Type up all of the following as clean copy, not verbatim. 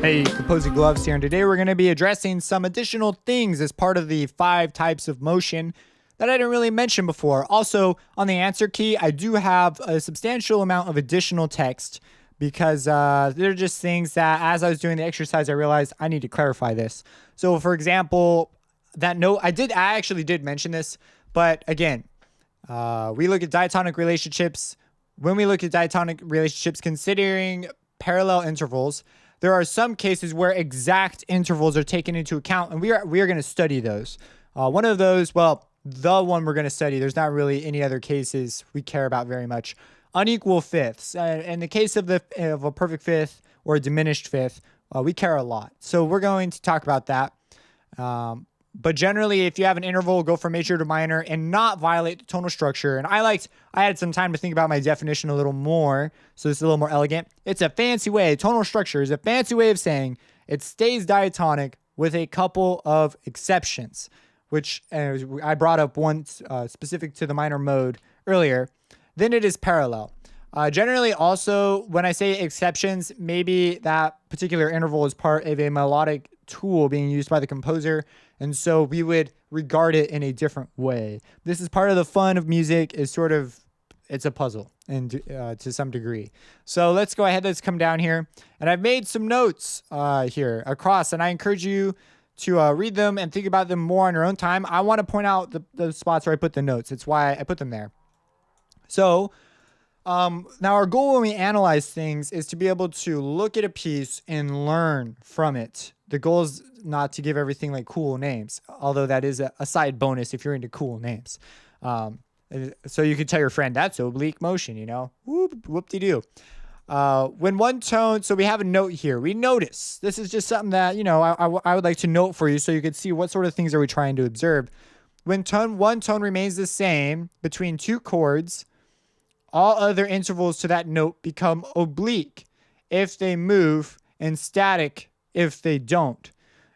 Hey, Composing Gloves here, and today we're going to be addressing some additional things as part of the 5 types of motion that I didn't really mention before. Also, on the answer key, I do have a substantial amount of additional text because they're just things that as I was doing the exercise, I realized I need to clarify this. So for example, that note, I actually did mention this, but again, we look at diatonic relationships. When we look at diatonic relationships, considering parallel intervals, there are some cases where exact intervals are taken into account, and we are going to study those. One of those, well, the one we're going to study, there's not really any other cases we care about very much. Unequal fifths. In the case of a perfect fifth or a diminished fifth, we care a lot. So we're going to talk about that. But generally, if you have an interval, go from major to minor and not violate the tonal structure. And I had some time to think about my definition a little more, so it's a little more elegant. It's a fancy way. Tonal structure is a fancy way of saying it stays diatonic with a couple of exceptions, which I brought up one specific to the minor mode earlier. Then it is parallel. Generally, also, when I say exceptions, maybe that particular interval is part of a melodic tool being used by the composer, and so we would regard it in a different way. This is part of the fun of music, is it's a puzzle and to some degree. So let's go ahead, let's come down here, and I've made some notes here across, and I encourage you to read them and think about them more on your own time. I want to point out the spots where I put the notes. It's why I put them there. So now our goal when we analyze things is to be able to look at a piece and learn from it. The goal is not to give everything like cool names, although that is a side bonus if you're into cool names. So you could tell your friend, that's oblique motion, you know, whoop-de-doo. When one tone, so we have a note here. We notice, this is just something that, you know, I would like to note for you so you could see what sort of things are we trying to observe. When one tone remains the same between two chords, all other intervals to that note become oblique if they move and static if they don't.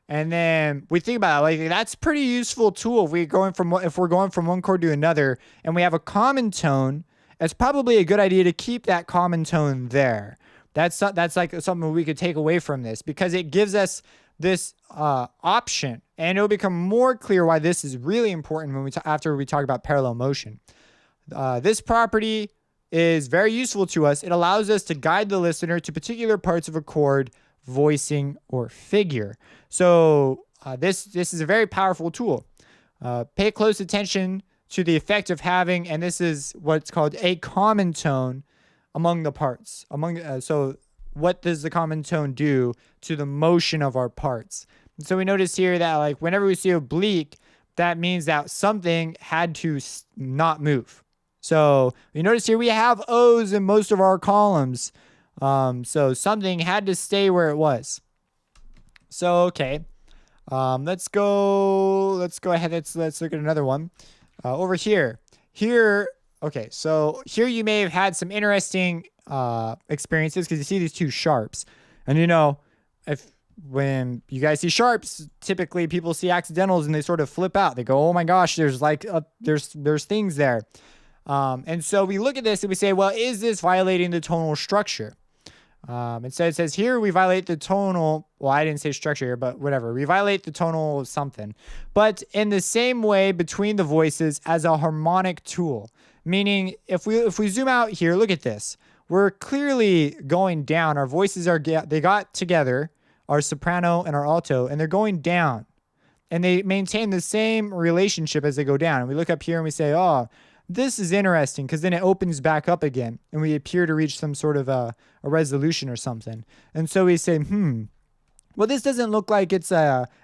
And then we think about it, like that's a pretty useful tool if we're going from one chord to another and we have a common tone. It's probably a good idea to keep that common tone there. That's like something we could take away from this because it gives us this option, and it'll become more clear why this is really important when after we talk about parallel motion. This property is very useful to us. It allows us to guide the listener to particular parts of a chord, voicing, or figure. So this is a very powerful tool. Pay close attention to the effect of having, and this is what's called a common tone among the parts. So what does the common tone do to the motion of our parts? And so we notice here that like whenever we see oblique, that means that something had to not move. So you notice here we have O's in most of our columns. So something had to stay where it was. So, okay. Let's go ahead. Let's look at another one. Over here. Okay. So here you may have had some interesting, experiences because you see these two sharps, and you know, when you guys see sharps, typically people see accidentals and they sort of flip out. They go, oh my gosh, there's like, there's things there. And so we look at this and we say, well, is this violating the tonal structure? And so it says here we violate the tonal, well, I didn't say structure here, but whatever. We violate the tonal something. But in the same way between the voices as a harmonic tool. Meaning if we zoom out here, look at this. We're clearly going down. Our voices they got together, our soprano and our alto, and they're going down. And they maintain the same relationship as they go down. And we look up here and we say, oh, this is interesting because then it opens back up again and we appear to reach some sort of a resolution or something. And so we say, well, this doesn't look like it's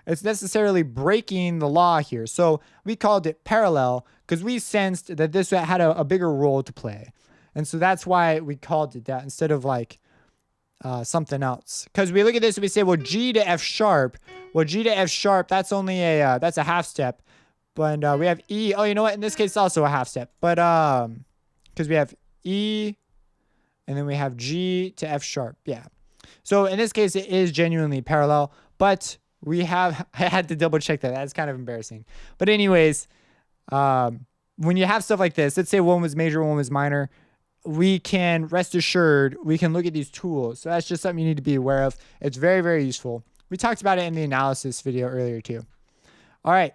necessarily breaking the law here. So we called it parallel because we sensed that this had a bigger role to play. And so that's why we called it that instead of like something else. Because we look at this and we say, well, G to F sharp. Well, G to F sharp, that's only that's a half step. But we have E. Oh, you know what? In this case, it's also a half step. But because we have E, and then we have G to F sharp. Yeah. So in this case, it is genuinely parallel. But I had to double check that. That's kind of embarrassing. But anyways, when you have stuff like this, let's say one was major, one was minor. we can rest assured we can look at these tools. So that's just something you need to be aware of. It's very, very useful. We talked about it in the analysis video earlier too. All right.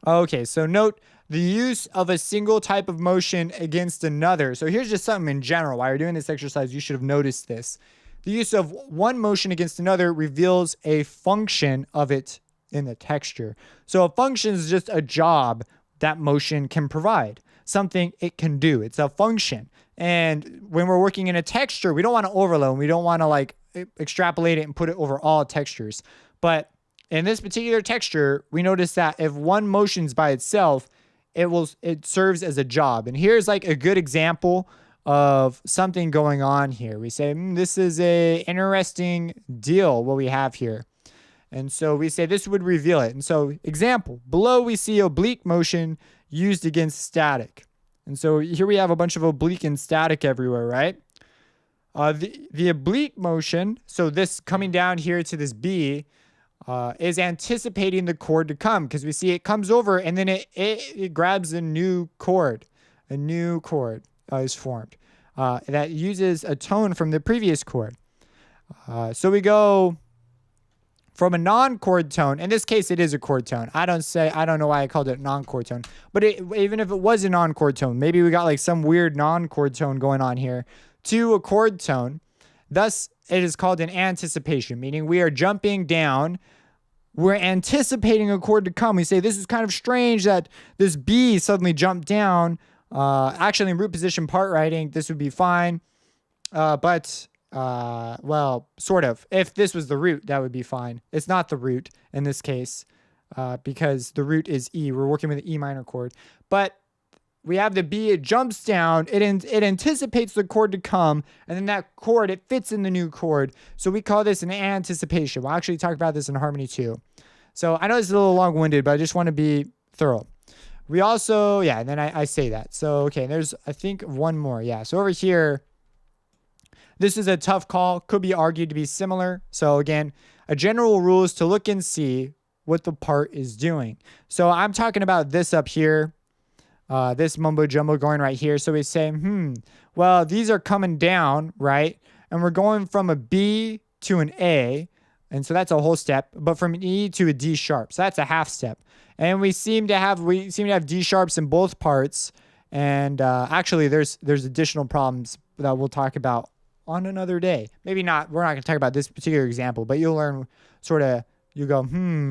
Okay, so note the use of a single type of motion against another. So here's just something in general. While you're doing this exercise, you should have noticed this. The use of one motion against another reveals a function of it in the texture. So a function is just a job that motion can provide, something it can do. It's a function. And when we're working in a texture, we don't want to overload. We don't want to like extrapolate it and put it over all textures. But in this particular texture, we notice that if one motion's by itself, it serves as a job. And here's like a good example of something going on here. We say, this is a interesting deal, what we have here. And so we say this would reveal it. And so example, below we see oblique motion used against static. And so here we have a bunch of oblique and static everywhere, right? The oblique motion, so this coming down here to this B, is anticipating the chord to come, because we see it comes over and then it grabs a new chord. A new chord is formed that uses a tone from the previous chord. So we go from a non-chord tone. In this case, it is a chord tone. I don't know why I called it non-chord tone, but even if it was a non-chord tone, maybe we got like some weird non-chord tone going on here, to a chord tone. Thus, it is called an anticipation, meaning we are jumping down. We're anticipating a chord to come. We say, this is kind of strange that this B suddenly jumped down. Actually, in root position part writing, this would be fine. Well, sort of. If this was the root, that would be fine. It's not the root in this case, because the root is E. We're working with the E minor chord. But we have the B, it jumps down, it anticipates the chord to come, and then that chord, it fits in the new chord. So we call this an anticipation. We'll actually talk about this in harmony too. So I know this is a little long-winded, but I just want to be thorough. We also, yeah, and then I say that. So, okay, there's, I think, one more. Yeah, so over here, this is a tough call. Could be argued to be similar. So again, a general rule is to look and see what the part is doing. So I'm talking about this up here. This mumbo jumbo going right here. So we say, well, these are coming down, right? And we're going from a B to an A. And so that's a whole step, but from an E to a D sharp. So that's a half step. And we seem to have D sharps in both parts. And actually there's additional problems that we'll talk about on another day. Maybe not, we're not going to talk about this particular example, but you'll learn sort of, you go,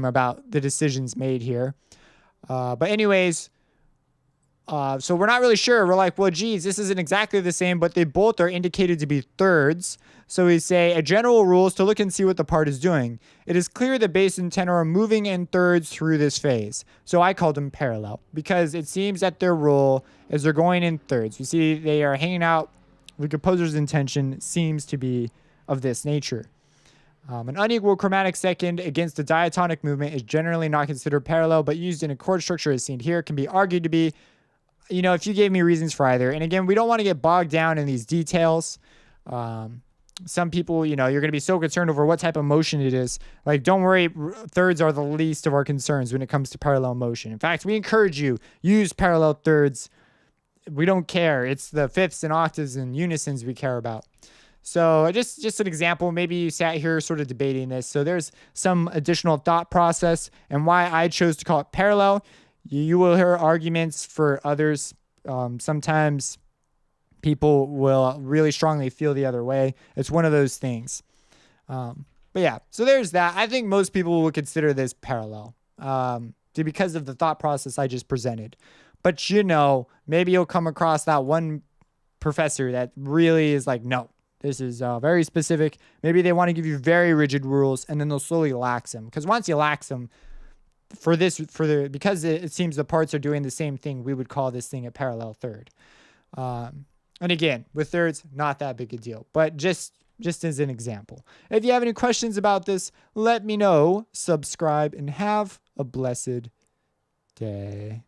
about the decisions made here. But anyways, so we're not really sure. We're like, well, geez, this isn't exactly the same, but they both are indicated to be thirds. So we say a general rule is to look and see what the part is doing. It is clear the bass and tenor are moving in thirds through this phase. So I called them parallel because it seems that their role is they're going in thirds. You see, they are hanging out. The composer's intention seems to be of this nature. An unequal chromatic second against a diatonic movement is generally not considered parallel, but used in a chord structure as seen here can be argued to be, if you gave me reasons for either. And again, we don't want to get bogged down in these details. Some people, you're going to be so concerned over what type of motion it is. Like, don't worry, thirds are the least of our concerns when it comes to parallel motion. In fact, we encourage you, use parallel thirds. We don't care. It's the fifths and octaves and unisons we care about. So just an example, maybe you sat here sort of debating this. So there's some additional thought process and why I chose to call it parallel. You will hear arguments for others. Sometimes people will really strongly feel the other way. It's one of those things. But yeah, so there's that. I think most people will consider this parallel because of the thought process I just presented. But maybe you'll come across that one professor that really is like, no, this is very specific. Maybe they want to give you very rigid rules and then they'll slowly lax them. Because once you lax them, because it seems the parts are doing the same thing, we would call this thing a parallel third. And again, with thirds, not that big a deal, but just as an example. If you have any questions about this, let me know, subscribe, and have a blessed day.